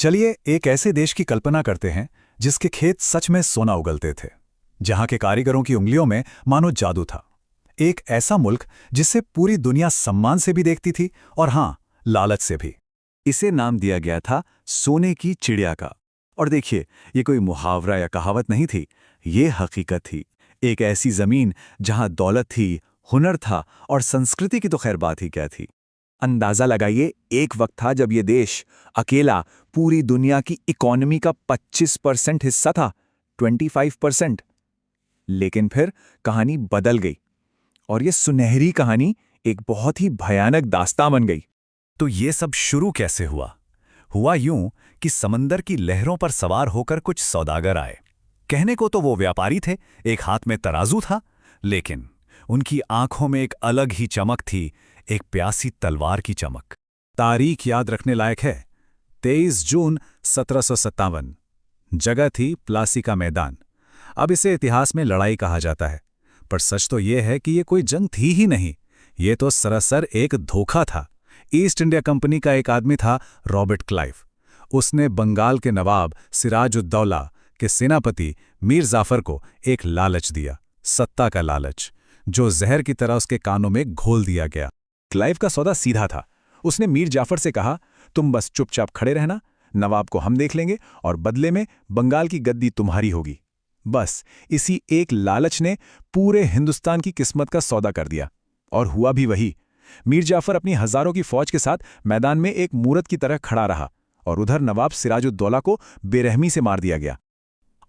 चलिए एक ऐसे देश की कल्पना करते हैं जिसके खेत सच में सोना उगलते थे, जहां के कारीगरों की उंगलियों में मानो जादू था। एक ऐसा मुल्क जिसे पूरी दुनिया सम्मान से भी देखती थी और हां, लालच से भी। इसे नाम दिया गया था सोने की चिड़िया का। और देखिए, ये कोई मुहावरा या कहावत नहीं थी, ये हकीकत थी। एक ऐसी जमीन जहां दौलत थी, हुनर था और संस्कृति की तो खैर बात ही क्या थी। अंदाजा लगाइए, एक वक्त था जब ये देश अकेला पूरी दुनिया की इकोनॉमी का 25% हिस्सा था, 25%। लेकिन फिर कहानी बदल गई और ये सुनहरी कहानी एक बहुत ही भयानक दास्तां बन गई। तो ये सब शुरू कैसे हुआ? हुआ यूं कि समंदर की लहरों पर सवार होकर कुछ सौदागर आए। कहने को तो वो व्यापारी थे, एक हाथ में तराजू था, लेकिन उनकी आंखों में एक अलग ही चमक थी, एक प्यासी तलवार की चमक। तारीख याद रखने लायक है, 23 जून 1757। जगह थी प्लासी का मैदान। अब इसे इतिहास में लड़ाई कहा जाता है, पर सच तो ये है कि ये कोई जंग थी ही नहीं, ये तो सरासर एक धोखा था। ईस्ट इंडिया कंपनी का एक आदमी था, रॉबर्ट क्लाइव। उसने बंगाल के नवाब सिराजुद्दौला के सेनापति मीर जाफर को एक लालच दिया, सत्ता का लालच, जो जहर की तरह उसके कानों में घोल दिया गया। क्लाइव का सौदा सीधा था। उसने मीर जाफर से कहा, तुम बस चुपचाप खड़े रहना, नवाब को हम देख लेंगे और बदले में बंगाल की गद्दी तुम्हारी होगी। बस इसी एक लालच ने पूरे हिंदुस्तान की किस्मत का सौदा कर दिया। और हुआ भी वही। मीर जाफर अपनी हजारों की फौज के साथ मैदान में एक मूरत की तरह खड़ा रहा और उधर नवाब सिराजुद्दौला को बेरहमी से मार दिया गया।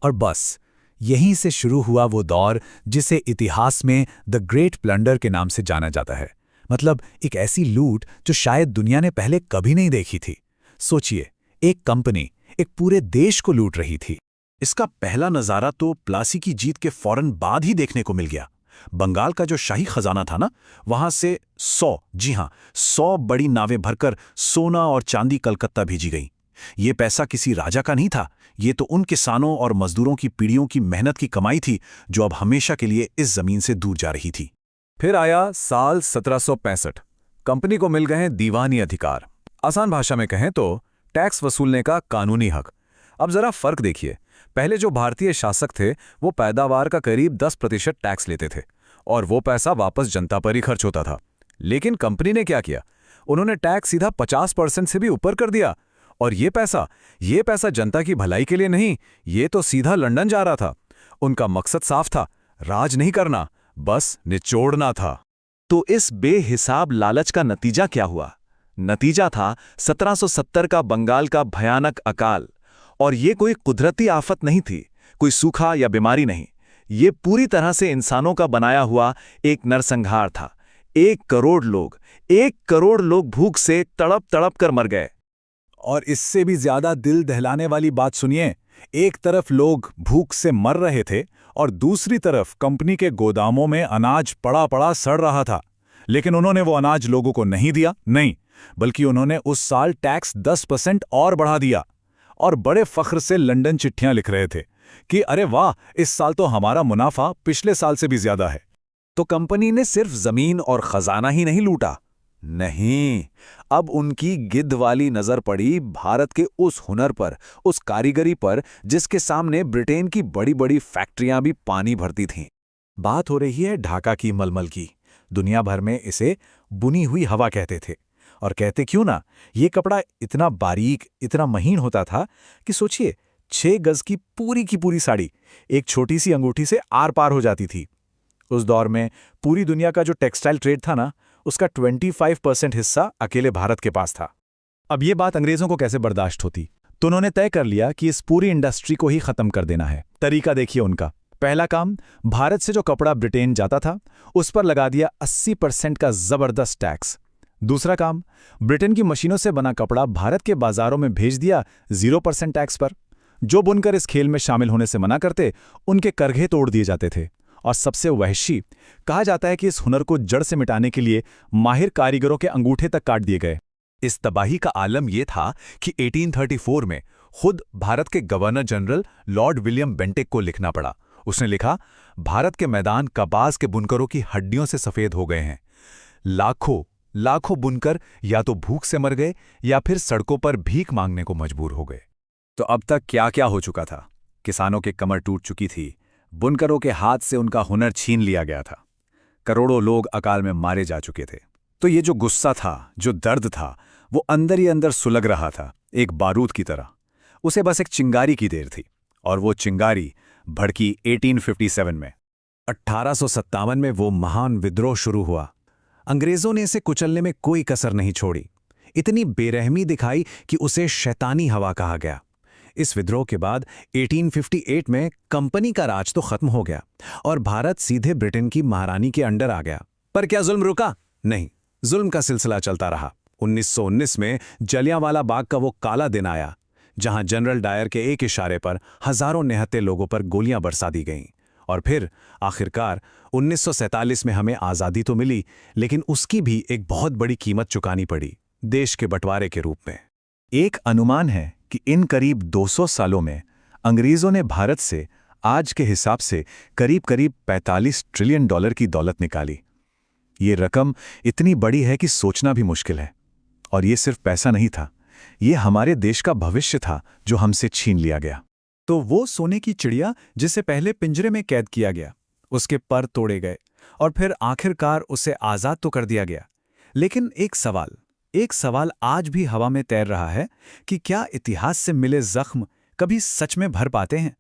और बस यहीं से शुरू हुआ वो दौर जिसे इतिहास में द ग्रेट प्लंडर के नाम से जाना जाता है। मतलब एक ऐसी लूट जो शायद दुनिया ने पहले कभी नहीं देखी थी। सोचिए, एक कंपनी एक पूरे देश को लूट रही थी। इसका पहला नज़ारा तो प्लासी की जीत के फौरन बाद ही देखने को मिल गया। बंगाल का जो शाही खजाना था ना, वहां से 100, जी हां, 100 बड़ी नावें भरकर सोना और चांदी कलकत्ता भेजी गई। ये पैसा किसी राजा का नहीं था, ये तो उन किसानों और मजदूरों की पीढ़ियों की मेहनत की कमाई थी, जो अब हमेशा के लिए इस जमीन से दूर जा रही थी। फिर आया साल 1765। कंपनी को मिल गए दीवानी अधिकार। आसान भाषा में कहें तो टैक्स वसूलने का कानूनी हक। अब जरा फर्क देखिए, पहले जो भारतीय शासक थे वो पैदावार का करीब 10% टैक्स लेते थे और वो पैसा वापस जनता पर ही खर्च होता था। लेकिन कंपनी ने क्या किया, उन्होंने टैक्स सीधा 50% से भी ऊपर कर दिया। और ये पैसा जनता की भलाई के लिए नहीं, ये तो सीधा लंदन जा रहा था। उनका मकसद साफ था, राज नहीं करना, बस निचोड़ना था। तो इस बेहिसाब लालच का नतीजा क्या हुआ? नतीजा था 1770 का बंगाल का भयानक अकाल। और ये कोई कुदरती आफत नहीं थी, कोई सूखा या बीमारी नहीं, ये पूरी तरह से इंसानों का बनाया हुआ एक नरसंहार था। 1 करोड़ लोग भूख से तड़प तड़प कर मर गए। और इससे भी ज्यादा दिल दहलाने वाली बात सुनिए, एक तरफ लोग भूख से मर रहे थे और दूसरी तरफ कंपनी के गोदामों में अनाज पड़ा पड़ा सड़ रहा था। लेकिन उन्होंने वो अनाज लोगों को नहीं दिया, नहीं, बल्कि उन्होंने उस साल टैक्स 10% और बढ़ा दिया। और बड़े फख्र से लंदन चिट्ठियां लिख रहे थे कि अरे वाह, इस साल तो हमारा मुनाफा पिछले साल से भी ज्यादा है। तो कंपनी ने सिर्फ जमीन और खजाना ही नहीं लूटा, नहीं, अब उनकी गिद्ध वाली नजर पड़ी भारत के उस हुनर पर, उस कारीगरी पर जिसके सामने ब्रिटेन की बड़ी बड़ी फैक्ट्रियां भी पानी भरती थीं। बात हो रही है ढाका की मलमल की। दुनिया भर में इसे बुनी हुई हवा कहते थे। और कहते क्यों ना, ये कपड़ा इतना बारीक, इतना महीन होता था कि सोचिए, 6 गज की पूरी साड़ी एक छोटी सी अंगूठी से आर पार हो जाती थी। उस दौर में पूरी दुनिया का जो टेक्सटाइल ट्रेड था ना, उसका 25% हिस्सा अकेले भारत के पास था। अब ये बात अंग्रेजों को कैसे बर्दाश्त होती, तो उन्होंने तय कर लिया कि इस पूरी इंडस्ट्री को ही खत्म कर देना है। तरीका देखिए उनका। पहला काम, भारत से जो कपड़ा ब्रिटेन जाता था उस पर लगा दिया 80% का जबरदस्त टैक्स। दूसरा काम, ब्रिटेन की मशीनों से बना कपड़ा भारत के बाजारों में भेज दिया 0% टैक्स पर। जो बुनकर इस खेल में शामिल होने से मना करते, उनके करघे तोड़ दिए जाते थे। और सबसे वहशी, कहा जाता है कि इस हुनर को जड़ से मिटाने के लिए माहिर कारीगरों के अंगूठे तक काट दिए गए। इस तबाही का आलम यह था कि 1834 में खुद भारत के governor general Lord William Bentinck को लिखना पड़ा। उसने लिखा, भारत के मैदान कपास के बुनकरों की हड्डियों से सफेद हो गए हैं। लाखों लाखों बुनकर या तो भूख से मर गए या फिर सड़कों पर भीख मांगने को मजबूर हो गए। तो अब तक क्या क्या हो चुका था? किसानों की कमर टूट चुकी थी, बुनकरों के हाथ से उनका हुनर छीन लिया गया था, करोड़ों लोग अकाल में मारे जा चुके थे। तो ये जो गुस्सा था, जो दर्द था, वो अंदर ही अंदर सुलग रहा था, एक बारूद की तरह। उसे बस एक चिंगारी की देर थी, और वो चिंगारी भड़की 1857 में। 1857 में वो महान विद्रोह शुरू हुआ। अंग्रेजों ने इसे कुचलने में कोई कसर नहीं छोड़ी। इतनी बेरहमी दिखाई कि उसे शैतानी हवा कहा गया। इस विद्रोह के बाद 1858 में कंपनी का राज तो खत्म हो गया और भारत सीधे ब्रिटेन की महारानी के अंडर आ गया। पर क्या जुल्म रुका? नहीं, जुल्म का सिलसिला चलता रहा। 1919 में जलियांवाला बाग का वो काला दिन आया, जहां जनरल डायर के एक इशारे पर हजारों निहत्थे लोगों पर गोलियां बरसा दी गईं। और फिर आखिरकार 1947 में हमें आज़ादी तो मिली, लेकिन उसकी भी एक बहुत बड़ी कीमत चुकानी पड़ी, देश के बंटवारे के रूप में। एक अनुमान है कि इन करीब 200 सालों में अंग्रेजों ने भारत से आज के हिसाब से करीब करीब 45 ट्रिलियन डॉलर की दौलत निकाली। ये रकम इतनी बड़ी है कि सोचना भी मुश्किल है। और ये सिर्फ पैसा नहीं था, ये हमारे देश का भविष्य था जो हमसे छीन लिया गया। तो वो सोने की चिड़िया जिसे पहले पिंजरे में कैद किया गया, उसके पर तोड़े गए और फिर आखिरकार उसे आज़ाद तो कर दिया गया। लेकिन एक सवाल आज भी हवा में तैर रहा है कि क्या इतिहास से मिले जख्म कभी सच में भर पाते हैं?